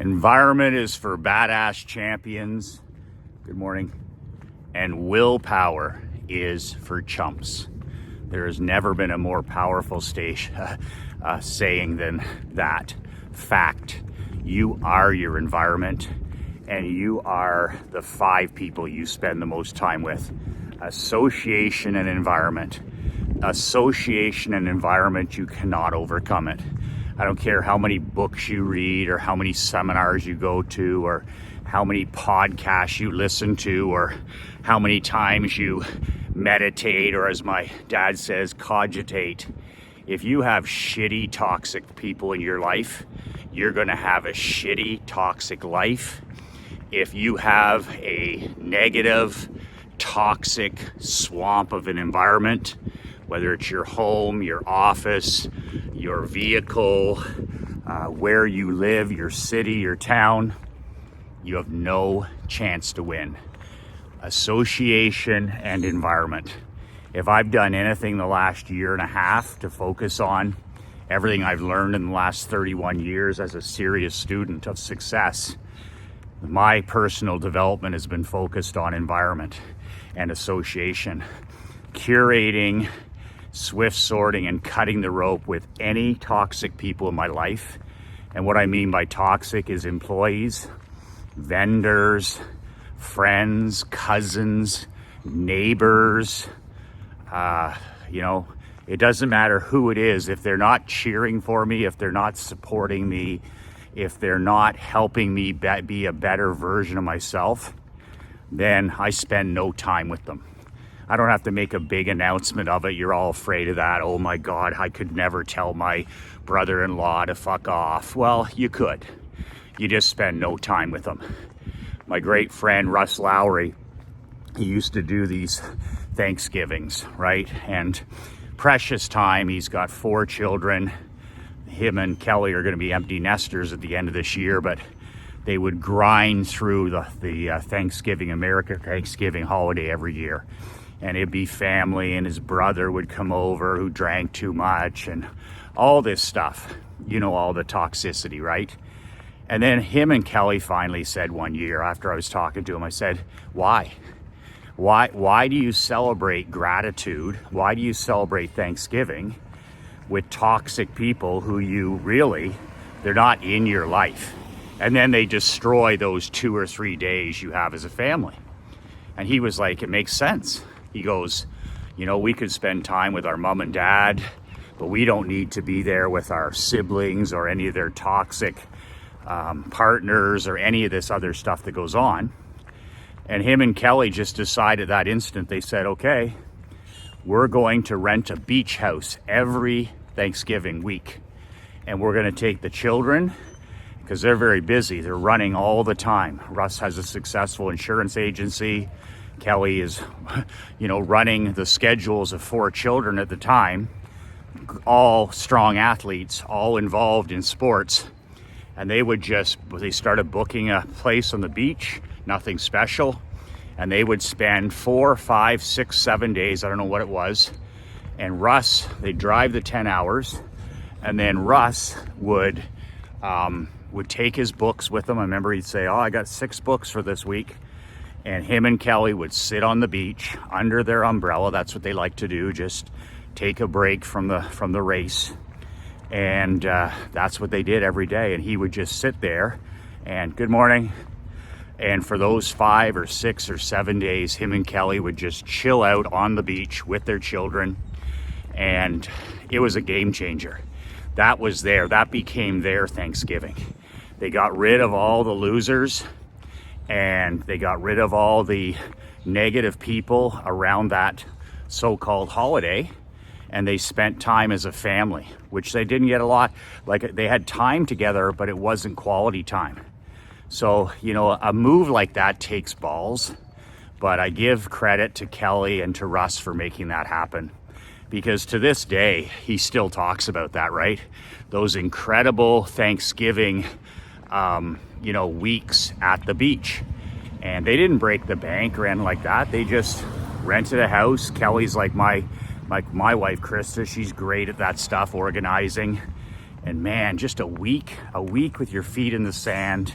Environment is for badass champions. Good morning. And willpower is for chumps. There has never been a more powerful saying than that. Fact. You are your environment, and you are the 5 people you spend the most time with. Association and environment. Association and environment, you cannot overcome it. I don't care how many books you read or how many seminars you go to or how many podcasts you listen to or how many times you meditate or, as my dad says, cogitate. If you have shitty, toxic people in your life, you're going to have a shitty, toxic life. If you have a negative, toxic swamp of an environment, whether it's your home, your office, your vehicle, where you live, your city, your town, you have no chance to win. Association and environment. If I've done anything the last year and a half to focus on everything I've learned in the last 31 years as a serious student of success, my personal development has been focused on environment and association. Curating, swift sorting, and cutting the rope with any toxic people in my life. And what I mean by toxic is employees, vendors, friends, cousins, neighbors. It doesn't matter who it is. If they're not cheering for me, if they're not supporting me, if they're not helping me be a better version of myself, then I spend no time with them. I don't have to make a big announcement of it. You're all afraid of that. Oh my God, I could never tell my brother-in-law to fuck off. Well, you could. You just spend no time with them. My great friend Russ Lowry, he used to do these Thanksgivings, right? And precious time. He's got 4 children. Him and Kelly are going to be empty nesters at the end of this year, but they would grind through the Thanksgiving holiday every year. And it'd be family, and his brother would come over who drank too much and all this stuff. You know, all the toxicity, right? And then him and Kelly finally said one year after I was talking to him, I said, why? Why do you celebrate gratitude? Why do you celebrate Thanksgiving with toxic people who they're not in your life? And then they destroy those 2 or 3 days you have as a family. And he was like, it makes sense. He goes, we could spend time with our mom and dad, but we don't need to be there with our siblings or any of their toxic partners or any of this other stuff that goes on. And him and Kelly just decided that instant, they said, okay, we're going to rent a beach house every Thanksgiving week. And we're going to take the children, because they're very busy. They're running all the time. Russ has a successful insurance agency. Kelly is, running the schedules of 4 children at the time, all strong athletes, all involved in sports. And they started booking a place on the beach, nothing special. And they would spend 4, 5, 6, 7 days, I don't know what it was. And Russ, they'd drive the 10 hours. And then Russ would take his books with him. I remember he'd say, I got 6 books for this week. And him and Kelly would sit on the beach under their umbrella. That's what they like to do, just take a break from the race. And that's what they did every day. And he would just sit there and good morning. And for those 5 or 6 or 7 days, him and Kelly would just chill out on the beach with their children. And it was a game changer. That became their Thanksgiving. They got rid of all the losers, and they got rid of all the negative people around that so-called holiday, and they spent time as a family, which they didn't get a lot. Like, they had time together, but it wasn't quality time. So, a move like that takes balls, but I give credit to Kelly and to Russ for making that happen, because to this day, he still talks about that, right? Those incredible Thanksgiving weeks at the beach. And they didn't break the bank or anything like that. They just rented a house. Kelly's like my wife, Krista. She's great at that stuff, organizing. And man, just a week with your feet in the sand,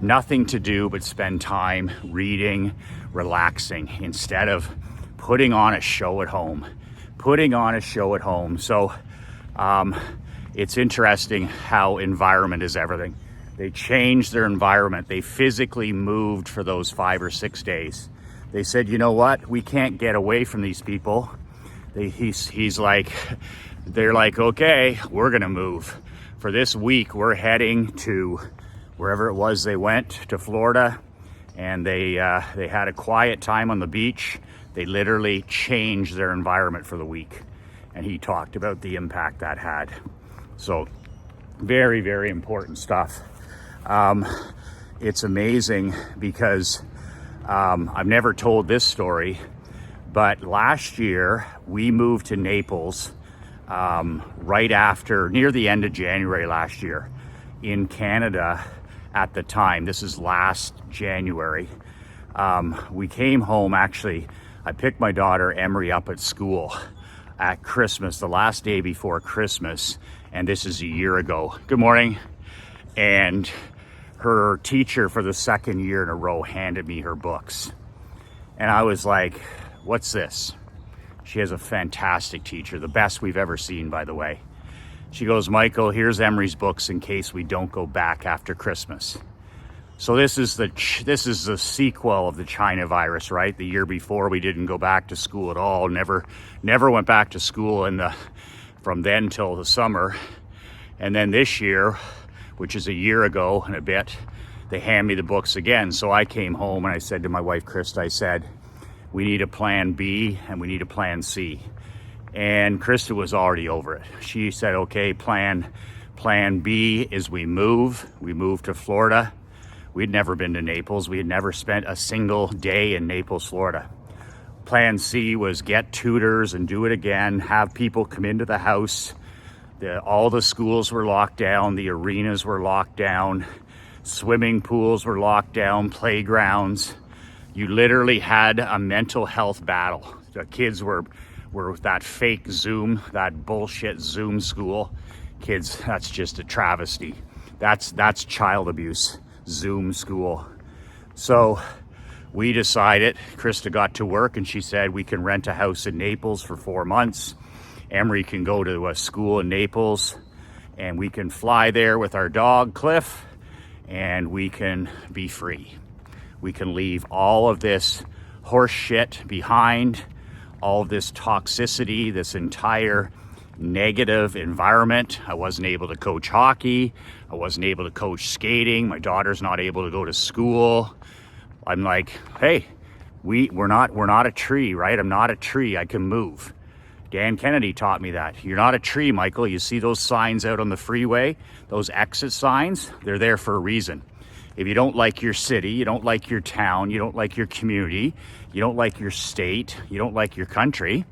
nothing to do but spend time reading, relaxing, instead of putting on a show at home. So it's interesting how environment is everything. They changed their environment. They physically moved for those 5 or 6 days. They said, you know what? We can't get away from these people. They're like, okay, we're gonna move. For this week, we're heading to wherever it was they went, to Florida, and they had a quiet time on the beach. They literally changed their environment for the week. And he talked about the impact that had. So very, very important stuff. It's amazing because I've never told this story, but last year we moved to Naples right after, near the end of January last year. In Canada at the time, this is last January, we came home. Actually, I picked my daughter Emery up at school at Christmas, the last day before Christmas, and this is a year ago. Good morning. And her teacher for the second year in a row handed me her books. And I was like, what's this? She has a fantastic teacher, the best we've ever seen, by the way. She goes, Michael, here's Emery's books in case we don't go back after Christmas. So this is the sequel of the China virus, right? The year before, we didn't go back to school at all. Never went back to school from then till the summer. And then this year, which is a year ago and a bit, they hand me the books again. So I came home and I said to my wife, Krista, I said, we need a plan B and we need a plan C. And Krista was already over it. She said, okay, plan B is we move to Florida. We'd never been to Naples. We had never spent a single day in Naples, Florida. Plan C was get tutors and do it again, have people come into the house. All the schools were locked down, the arenas were locked down, swimming pools were locked down, playgrounds. You literally had a mental health battle. The kids were that fake Zoom, that bullshit Zoom school. Kids, that's just a travesty. That's child abuse, Zoom school. So we decided, Krista got to work and she said, we can rent a house in Naples for 4 months. Emery can go to a school in Naples and we can fly there with our dog, Cliff, and we can be free. We can leave all of this horse shit behind, all of this toxicity, this entire negative environment. I wasn't able to coach hockey. I wasn't able to coach skating. My daughter's not able to go to school. I'm like, hey, we're not a tree, right? I'm not a tree. I can move. Dan Kennedy taught me that. You're not a tree, Michael. You see those signs out on the freeway, those exit signs? They're there for a reason. If you don't like your city, you don't like your town, you don't like your community, you don't like your state, you don't like your country,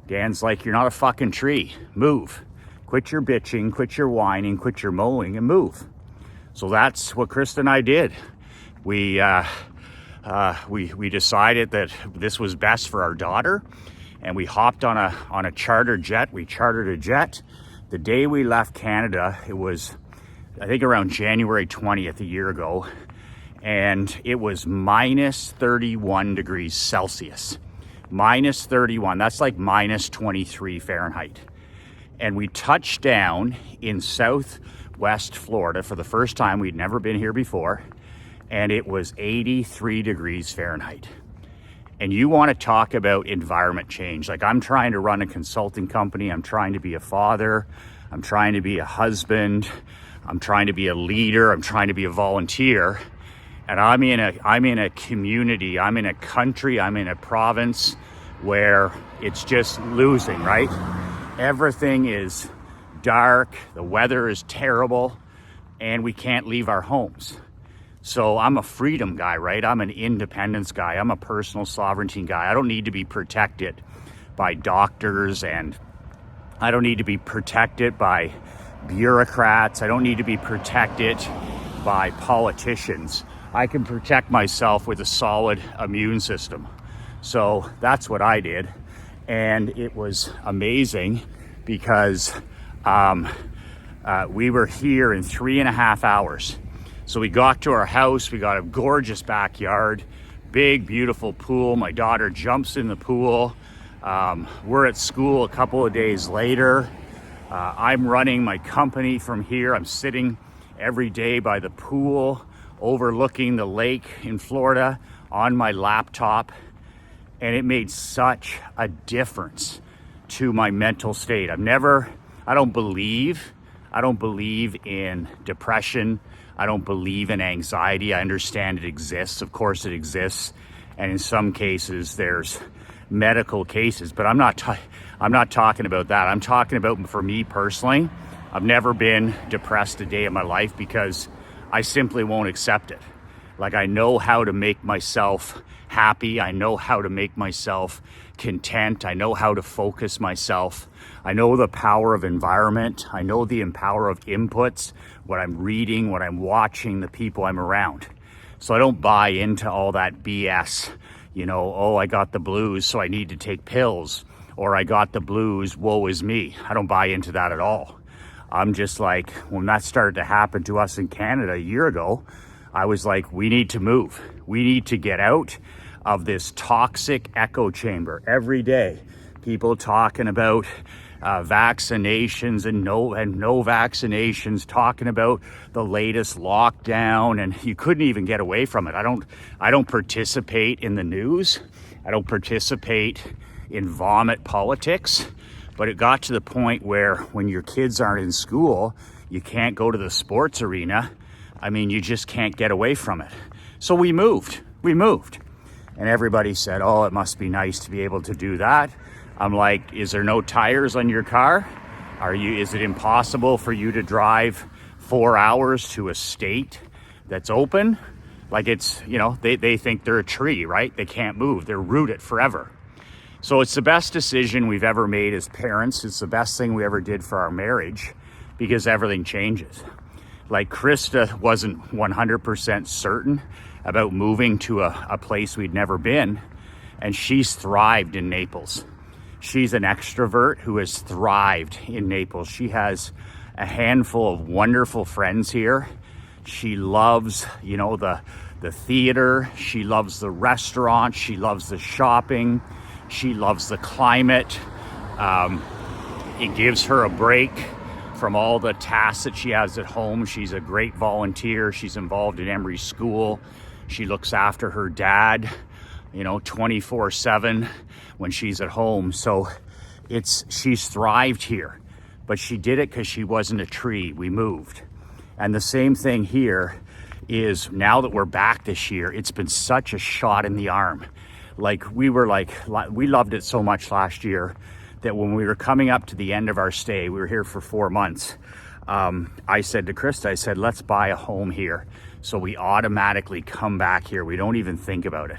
Dan's like, you're not a fucking tree. Move. Quit your bitching, quit your whining, quit your mowing, and move. So that's what Krista and I did. We decided that this was best for our daughter, and we hopped on a charter jet. We chartered a jet. The day we left Canada, it was, I think, around January 20th, a year ago, and it was minus 31 degrees Celsius. Minus 31, that's like minus 23 Fahrenheit. And we touched down in southwest Florida for the first time. We'd never been here before, and it was 83 degrees Fahrenheit. And you want to talk about environment change. Like, I'm trying to run a consulting company. I'm trying to be a father. I'm trying to be a husband. I'm trying to be a leader. I'm trying to be a volunteer. And I'm in a community, I'm in a country, I'm in a province where it's just losing, right? Everything is dark, the weather is terrible, and we can't leave our homes. So I'm a freedom guy, right? I'm an independence guy. I'm a personal sovereignty guy. I don't need to be protected by doctors, and I don't need to be protected by bureaucrats. I don't need to be protected by politicians. I can protect myself with a solid immune system. So that's what I did. And it was amazing because We were here in 3.5 hours. So we got to our house, we got a gorgeous backyard, big, beautiful pool. My daughter jumps in the pool. We're at school a couple of days later. I'm running my company from here. I'm sitting every day by the pool, overlooking the lake in Florida on my laptop. And it made such a difference to my mental state. I don't believe in depression. I don't believe in anxiety. I understand it exists. Of course it exists. And in some cases there's medical cases, but I'm not talking about that. I'm talking about, for me personally, I've never been depressed a day in my life because I simply won't accept it. Like, I know how to make myself happy. I know how to make myself content. I know how to focus myself. I know the power of environment. I know the power of inputs, what I'm reading, what I'm watching, the people I'm around. So I don't buy into all that BS, oh, I got the blues, so I need to take pills, or I got the blues, woe is me. I don't buy into that at all. I'm just like, when that started to happen to us in Canada a year ago, I was like, we need to move. We need to get out of this toxic echo chamber. Every day, people talking about vaccinations and no vaccinations, talking about the latest lockdown, and you couldn't even get away from it. I don't participate in the news. I don't participate in vomit politics, but it got to the point where when your kids aren't in school, you can't go to the sports arena. I mean, you just can't get away from it. So we moved. And everybody said, oh, it must be nice to be able to do that. I'm like, is there no tires on your car? Is it impossible for you to drive 4 hours to a state that's open? Like, it's, they think they're a tree, right? They can't move. They're rooted forever. So it's the best decision we've ever made as parents. It's the best thing we ever did for our marriage, because everything changes. Like, Krista wasn't 100% certain about moving to a place we'd never been, and she's thrived in Naples. She's an extrovert who has thrived in Naples. She has a handful of wonderful friends here. She loves, the theater. She loves the restaurant. She loves the shopping. She loves the climate. It gives her a break from all the tasks that she has at home. She's a great volunteer. She's involved in Emory School. She looks after her dad, 24/7 when she's at home. So she's thrived here, but she did it because she wasn't a tree. We moved. And the same thing here is, now that we're back this year, it's been such a shot in the arm. We loved it so much last year that when we were coming up to the end of our stay, we were here for 4 months. I said to Krista, let's buy a home here. So we automatically come back here. We don't even think about it.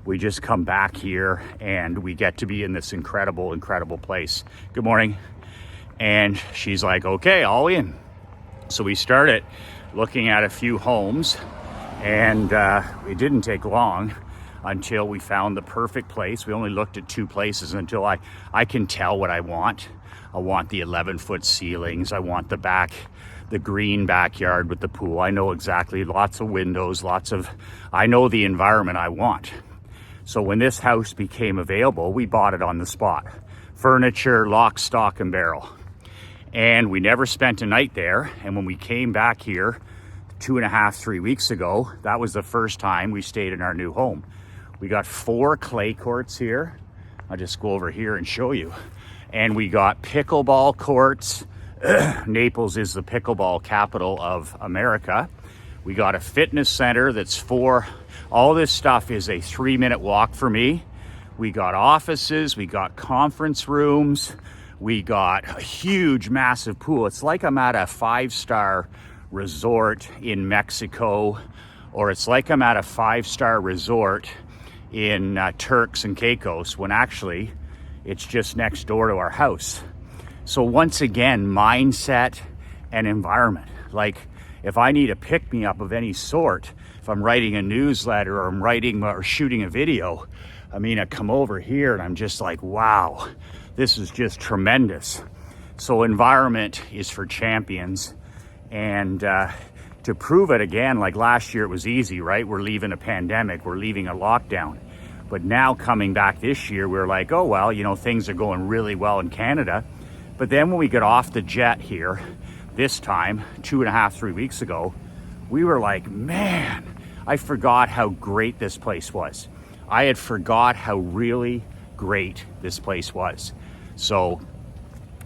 We just come back here and we get to be in this incredible, incredible place. Good morning. And she's like, okay, all in. So we started looking at a few homes, and it didn't take long until we found the perfect place. We only looked at 2 places until I can tell what I want. I want the 11-foot ceilings. I want the green backyard with the pool. I know exactly, lots of windows, I know the environment I want. So when this house became available, we bought it on the spot. Furniture, lock, stock, and barrel. And we never spent a night there. And when we came back here 2.5, 3 weeks ago, that was the first time we stayed in our new home. We got 4 clay courts here. I'll just go over here and show you. And we got pickleball courts. Naples is the pickleball capital of America. We got a fitness center that's all this stuff is a 3-minute walk for me. We got offices, we got conference rooms, we got a huge, massive pool. It's like I'm at a 5-star resort in Mexico, or it's like I'm at a 5-star resort in Turks and Caicos, when actually it's just next door to our house. So once again, mindset and environment. Like, if I need a pick-me-up of any sort, if I'm writing a newsletter or I'm writing or shooting a video, I come over here and I'm just like, wow, this is just tremendous. So environment is for champions. And to prove it again, like last year it was easy, right? We're leaving a pandemic, we're leaving a lockdown. But now coming back this year, we're like, oh, well, you know, things are going really well in Canada. But then when we get off the jet here, this time, 2.5, 3 weeks ago, we were like, man, I forgot how great this place was. I had forgot how really great this place was. So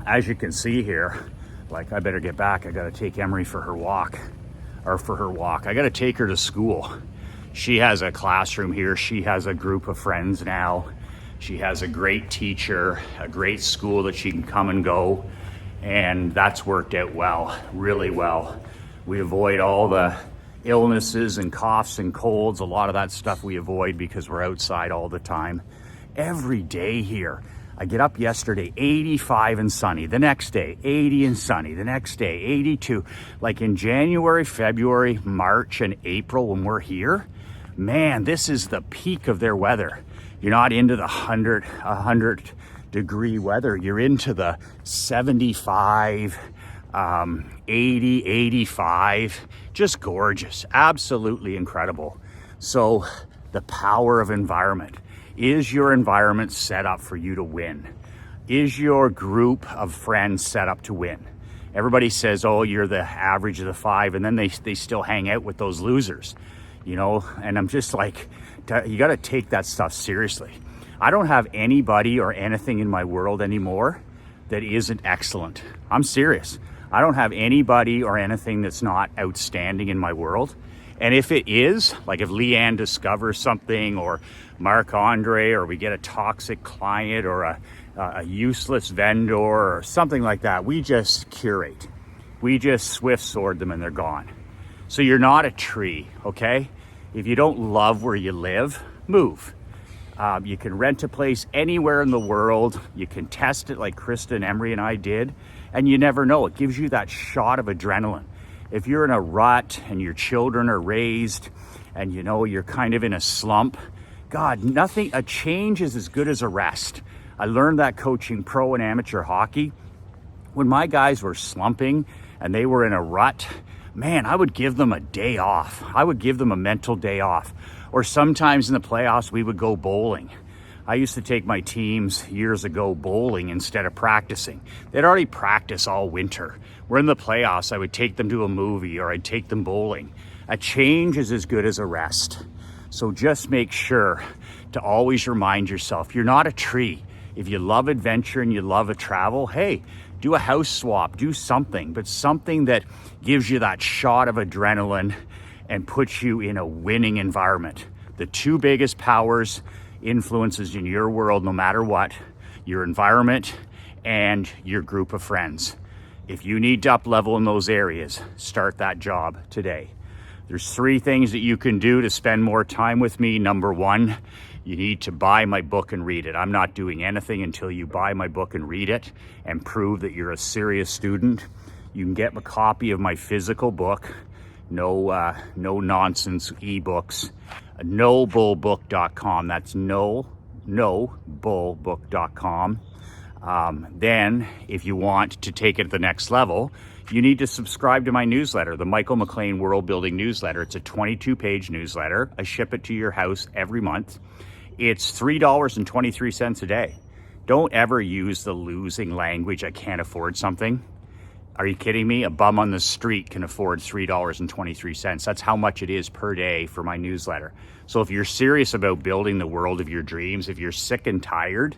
as you can see here, like I better get back. I got to take Emery for her walk. I got to take her to school. She has a classroom here. She has a group of friends now. She has a great teacher, a great school that she can come and go. And that's worked out well, really well. We avoid all the illnesses and coughs and colds. A lot of that stuff we avoid because we're outside all the time. Every day here. I get up yesterday, 85 and sunny. The next day, 80 and sunny. The next day, 82. Like in January, February, March, and April when we're here, man, this is the peak of their weather. You're not into the 100 degree weather. You're into the 75, 80, 85. Just gorgeous. Absolutely incredible. So the power of environment. Is your environment set up for you to win? Is your group of friends set up to win? Everybody says, oh, you're the average of the 5, and then they still hang out with those losers, you know? And I'm just like, you got to take that stuff seriously. I don't have anybody or anything in my world anymore that isn't excellent. I'm serious. I don't have anybody or anything that's not outstanding in my world. And if it is, like if Leanne discovers something, or Marc Andre, or we get a toxic client, or a useless vendor or something like that, we just curate. We just swift sword them and they're gone. So you're not a tree, okay? If you don't love where you live, move. You can rent a place anywhere in the world. You can test it like Krista and Emery and I did, and you never know. It gives you that shot of adrenaline. If you're in a rut and your children are raised and you know you're kind of in a slump, God, a change is as good as a rest. I learned that coaching pro and amateur hockey. When my guys were slumping and they were in a rut, man, I would give them a day off. I would give them a mental day off. Or sometimes in the playoffs, we would go bowling. I used to take my teams years ago bowling instead of practicing. They'd already practiced all winter. We're in the playoffs, I would take them to a movie or I'd take them bowling. A change is as good as a rest. So just make sure to always remind yourself, you're not a tree. If you love adventure and you love a travel, hey, do a house swap, do something, but something that gives you that shot of adrenaline and puts you in a winning environment. The two biggest powers, influences in your world, no matter what, your environment and your group of friends. If you need to up level in those areas, start that job today. There's 3 things that you can do to spend more time with me. Number 1, you need to buy my book and read it. I'm not doing anything until you buy my book and read it and prove that you're a serious student. You can get a copy of my physical book, no nonsense ebooks, nobullbook.com. That's nobullbook.com. Then if you want to take it to the next level, you need to subscribe to my newsletter, the Michael McLean World Building Newsletter. It's a 22-page newsletter. I ship it to your house every month. It's $3.23 a day. Don't ever use the losing language, I can't afford something. Are you kidding me? A bum on the street can afford $3.23. That's how much it is per day for my newsletter. So if you're serious about building the world of your dreams, if you're sick and tired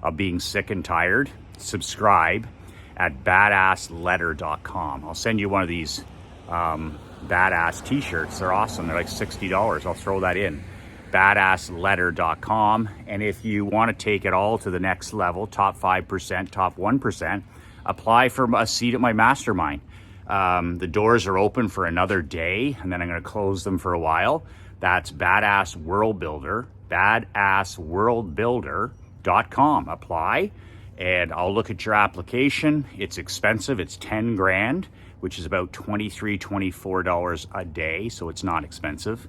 of being sick and tired, subscribe at badassletter.com. I'll send you one of these badass t-shirts. They're awesome. They're like $60. I'll throw that in. badassletter.com. And if you want to take it all to the next level, top 5%, top 1%, apply for a seat at my mastermind. The doors are open for another day, and then I'm going to close them for a while. That's Badass World Builder, badassworldbuilder.com. Apply, and I'll look at your application. It's expensive. It's 10 grand, which is about $23, $24 a day, so it's not expensive.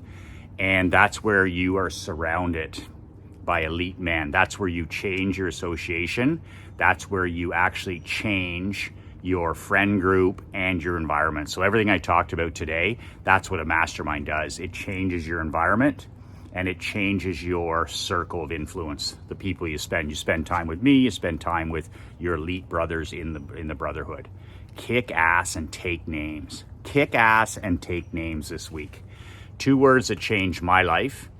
And that's where you are surrounded by elite men. That's where you change your association. That's where you actually change your friend group and your environment. So everything I talked about today, that's what a mastermind does. It changes your environment and it changes your circle of influence. The people you spend time with me, you spend time with your elite brothers in the brotherhood. Kick ass and take names. Kick ass and take names this week. 2 words that changed my life,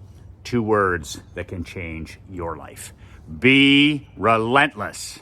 2 words that can change your life. Be relentless.